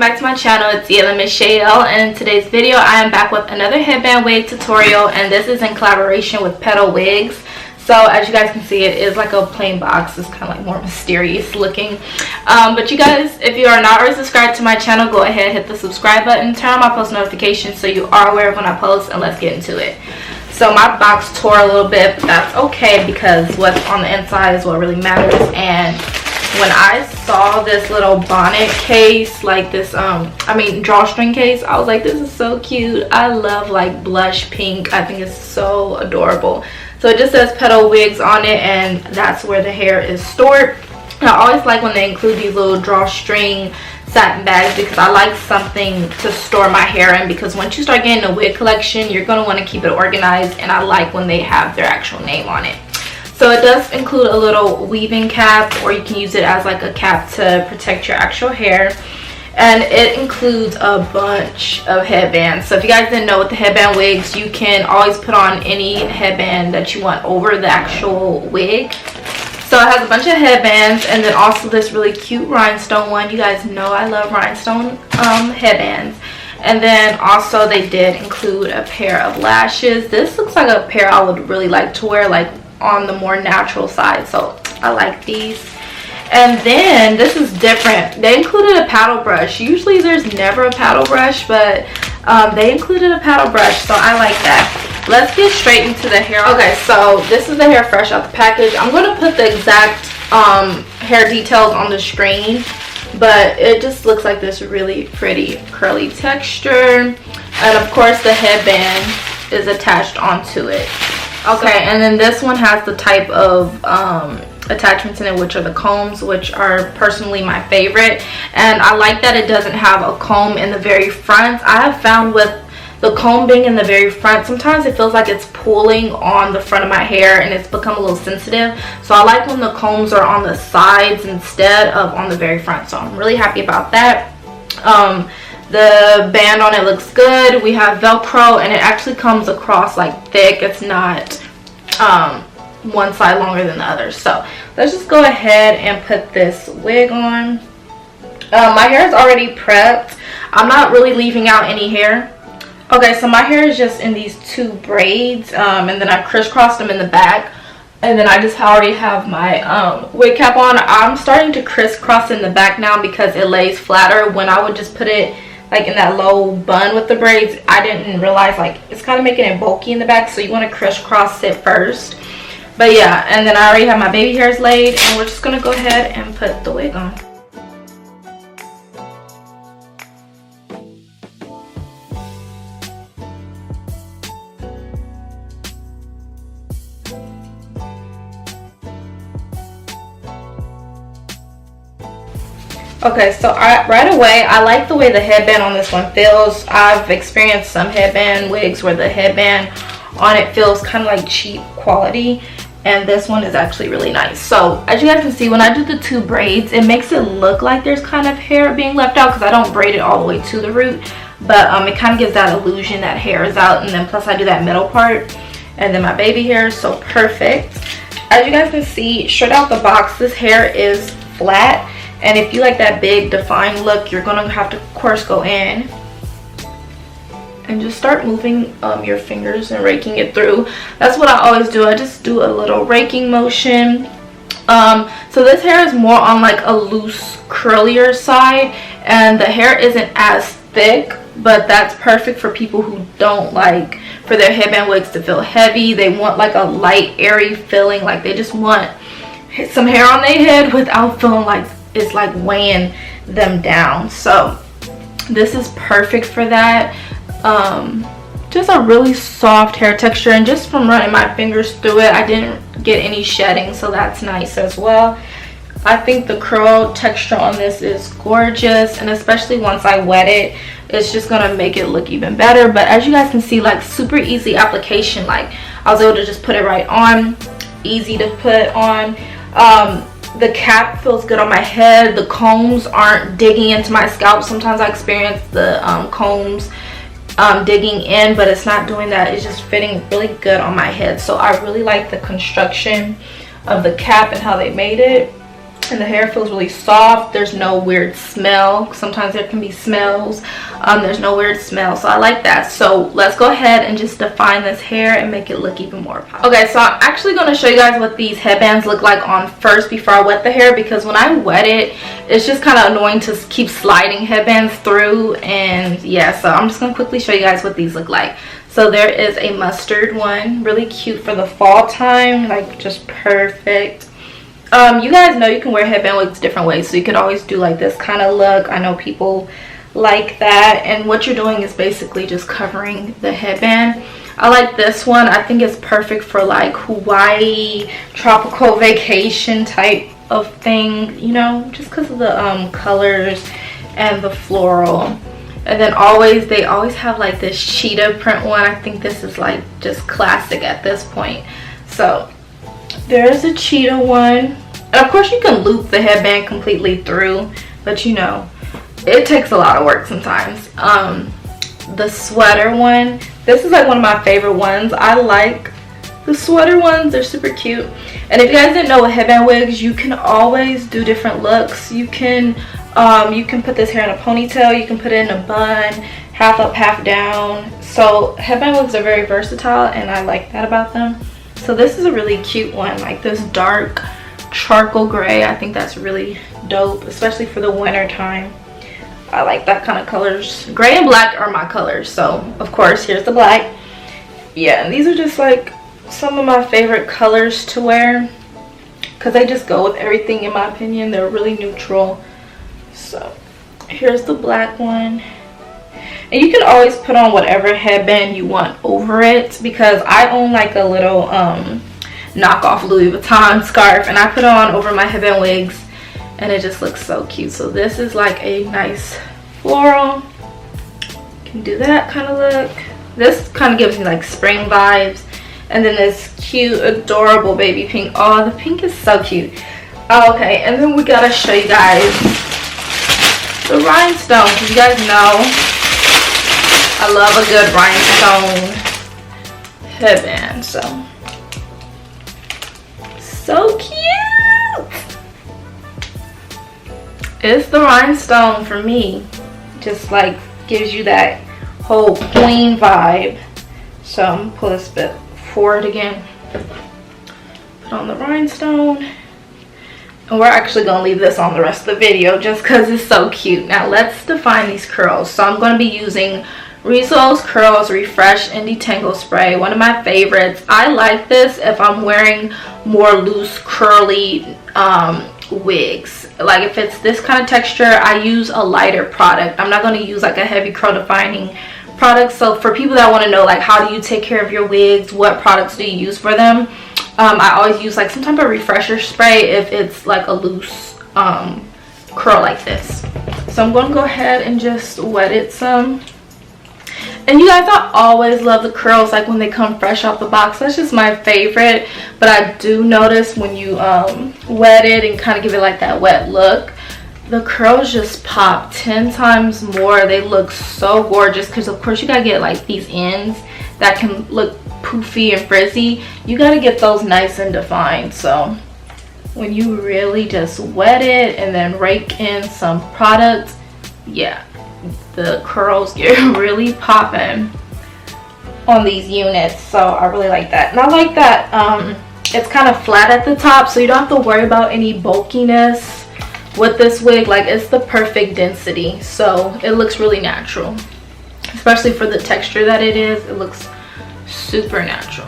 back to my channel. It's Michelle, and in today's video I am back with another headband wig tutorial, and this is in collaboration with Petal Wigs. So as you guys can see, it is like a plain box. It's kind of like more mysterious looking, but you guys, if you are not already subscribed to my channel, go ahead, hit the subscribe button, turn on my post notifications so you are aware of when I post, and let's get into it. So my box tore a little bit, but that's okay because what's on the inside is what really matters. And when I saw this little bonnet case, like this drawstring case, I was like, this is so cute. I love like blush pink. I think it's so adorable. So it just says Petal Wigs on it, and that's where the hair is stored. And I always like when they include these little drawstring satin bags because I like something to store my hair in, because once you start getting a wig collection, you're going to want to keep it organized, and I like when they have their actual name on it. So it does include a little weaving cap, or you can use it as like a cap to protect your actual hair. And it includes a bunch of headbands. So if you guys didn't know, with the headband wigs, you can always put on any headband that you want over the actual wig. So it has a bunch of headbands, and then also this really cute rhinestone one. You guys know I love rhinestone headbands. And then also they did include a pair of lashes. This looks like a pair I would really like to wear, like on the more natural side, so I like these. And then this is different. They included a paddle brush. Usually there's never a paddle brush, but they included a paddle brush, so I like that. Let's get straight into the hair. Okay, so this is the hair fresh out the package. I'm going to put the exact hair details on the screen, but it just looks like this really pretty curly texture. And of course the headband is attached onto it. Okay, and then this one has the type of attachments in it, which are the combs, which are personally my favorite. And I like that it doesn't have a comb in the very front. I have found with the comb being in the very front, sometimes it feels like it's pulling on the front of my hair and it's become a little sensitive. So I like when the combs are on the sides instead of on the very front. So I'm really happy about that. The band on it looks good. We have Velcro, and it actually comes across like thick. It's not one side longer than the other. So let's just go ahead and put this wig on. My hair is already prepped. I'm not really leaving out any hair. Okay, so my hair is just in these two braids, and then I crisscrossed them in the back. And then I just already have my wig cap on. I'm starting to crisscross in the back now because it lays flatter. When I would just put it like in that low bun with the braids, I didn't realize like it's kind of making it bulky in the back, so you want to crisscross it first. But yeah, and then I already have my baby hairs laid, and we're just gonna go ahead and put the wig on. Okay, so right away, I like the way the headband on this one feels. I've experienced some headband wigs where the headband on it feels kind of like cheap quality, and this one is actually really nice. So as you guys can see, when I do the two braids, it makes it look like there's kind of hair being left out because I don't braid it all the way to the root, but it kind of gives that illusion that hair is out. And then plus I do that middle part, and then my baby hair is so perfect. As you guys can see, straight out the box, this hair is flat. And if you like that big defined look, you're gonna have to of course go in and just start moving your fingers and raking it through. That's what I always do. I just do a little raking motion. So this hair is more on like a loose curlier side, and the hair isn't as thick, but that's perfect for people who don't like for their headband wigs to feel heavy. They want like a light airy feeling, like they just want some hair on their head without feeling like it's like weighing them down. So this is perfect for that. Just a really soft hair texture, and just from running my fingers through it, I didn't get any shedding, so that's nice as well. I think the curl texture on this is gorgeous, and especially once I wet it, it's just gonna make it look even better. But as you guys can see, like super easy application. Like I was able to just put it right on, easy to put on. The cap feels good on my head. The combs aren't digging into my scalp. Sometimes I experience the combs digging in, but it's not doing that. It's just fitting really good on my head. So I really like the construction of the cap and how they made it. and the hair feels really soft. There's no weird smell. Sometimes there can be smells. There's no weird smell, so I like that. So let's go ahead and just define this hair and make it look even more pop. Okay, so I'm actually going to show you guys what these headbands look like on first before I wet the hair, because when I wet it, it's just kind of annoying to keep sliding headbands through. And yeah, so I'm just going to quickly show you guys what these look like. So there is a mustard one, really cute for the fall time, like just perfect. You guys know you can wear headband wigs different ways, so you could always do like this kind of look. I know people like that, and what you're doing is basically just covering the headband. I like this one. I think it's perfect for like Hawaii tropical vacation type of thing, you know, just because of the colors and the floral. And then they always have like this cheetah print one. I think this is like just classic at this point. So there's a cheetah one, and of course you can loop the headband completely through, but you know, it takes a lot of work sometimes. The sweater one, this is like one of my favorite ones. I like the sweater ones, they're super cute. And if you guys didn't know, with headband wigs you can always do different looks. You can put this hair in a ponytail, you can put it in a bun, half up, half down. So headband wigs are very versatile, and I like that about them. So this is a really cute one, like this dark charcoal gray. I think that's really dope, especially for the winter time. I like that kind of colors. Gray and black are my colors, so of course here's the black. Yeah, and these are just like some of my favorite colors to wear, because they just go with everything in my opinion. They're really neutral. So here's the black one, and you can always put on whatever headband you want over it, because I own like a little knockoff Louis Vuitton scarf, and I put it on over my headband wigs, and it just looks so cute. So this is like a nice floral. You can do that kind of look. This kind of gives me like spring vibes. And then this cute adorable baby pink. Oh, the pink is so cute. Okay, and then we gotta show you guys the rhinestone, because you guys know I love a good rhinestone headband. So cute. It's the rhinestone for me. Just like gives you that whole queen vibe. So I'm gonna pull this bit forward again. Put on the rhinestone. And we're actually going to leave this on the rest of the video just because it's so cute. Now let's define these curls. So I'm going to be using Rizzo's Curls Refresh and Detangle Spray. One of my favorites. I like this if I'm wearing more loose curly wigs. Like if it's this kind of texture, I use a lighter product. I'm not going to use like a heavy curl defining product. So for people that want to know like how do you take care of your wigs, what products do you use for them, I always use like some type of refresher spray if it's like a loose curl like this. So I'm going to go ahead and just wet it some. And you guys, I always love the curls like when they come fresh off the box. That's just my favorite. But I do notice when you wet it and kind of give it like that wet look, the curls just pop 10 times more. They look so gorgeous, because of course you gotta get like these ends that can look poofy and frizzy. You gotta get those nice and defined. So when you really just wet it and then rake in some product, yeah, the curls get really popping on these units. So I really like that. And I like that it's kind of flat at the top, so you don't have to worry about any bulkiness with this wig. Like it's the perfect density, so it looks really natural, especially for the texture that it is. It looks super natural.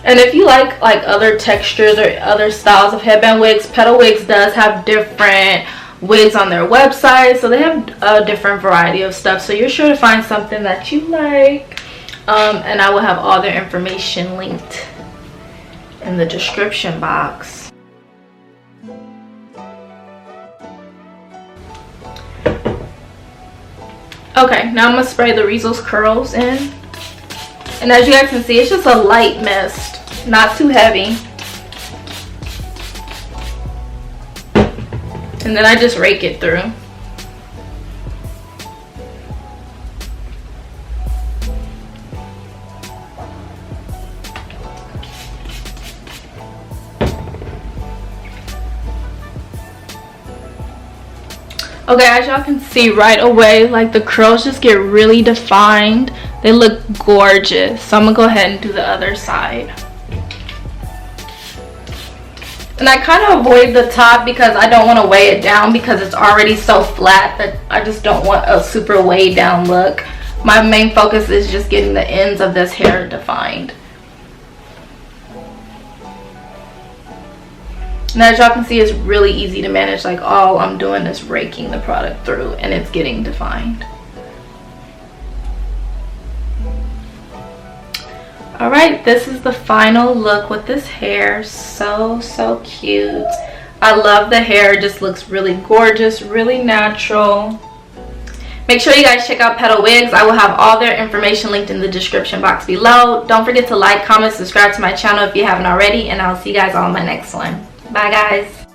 And if you like other textures or other styles of headband wigs, Petal Wigs does have different wigs on their website, so they have a different variety of stuff, so you're sure to find something that you like. And I will have all their information linked in the description box. Okay, now I'm going to spray the Rizzo's Curls in. And as you guys can see, it's just a light mist, not too heavy. And then I just rake it through. Okay, as y'all can see right away, like the curls just get really defined. They look gorgeous. So I'm gonna go ahead and do the other side. And I kind of avoid the top because I don't want to weigh it down because it's already so flat that I just don't want a super weighed down look. My main focus is just getting the ends of this hair defined. And as y'all can see, it's really easy to manage. Like all I'm doing is raking the product through and it's getting defined. Alright, this is the final look with this hair. So cute. I love the hair. It just looks really gorgeous, really natural. Make sure you guys check out Petal Wigs. I will have all their information linked in the description box below. Don't forget to like, comment, subscribe to my channel if you haven't already, and I'll see you guys all in my next one. Bye guys.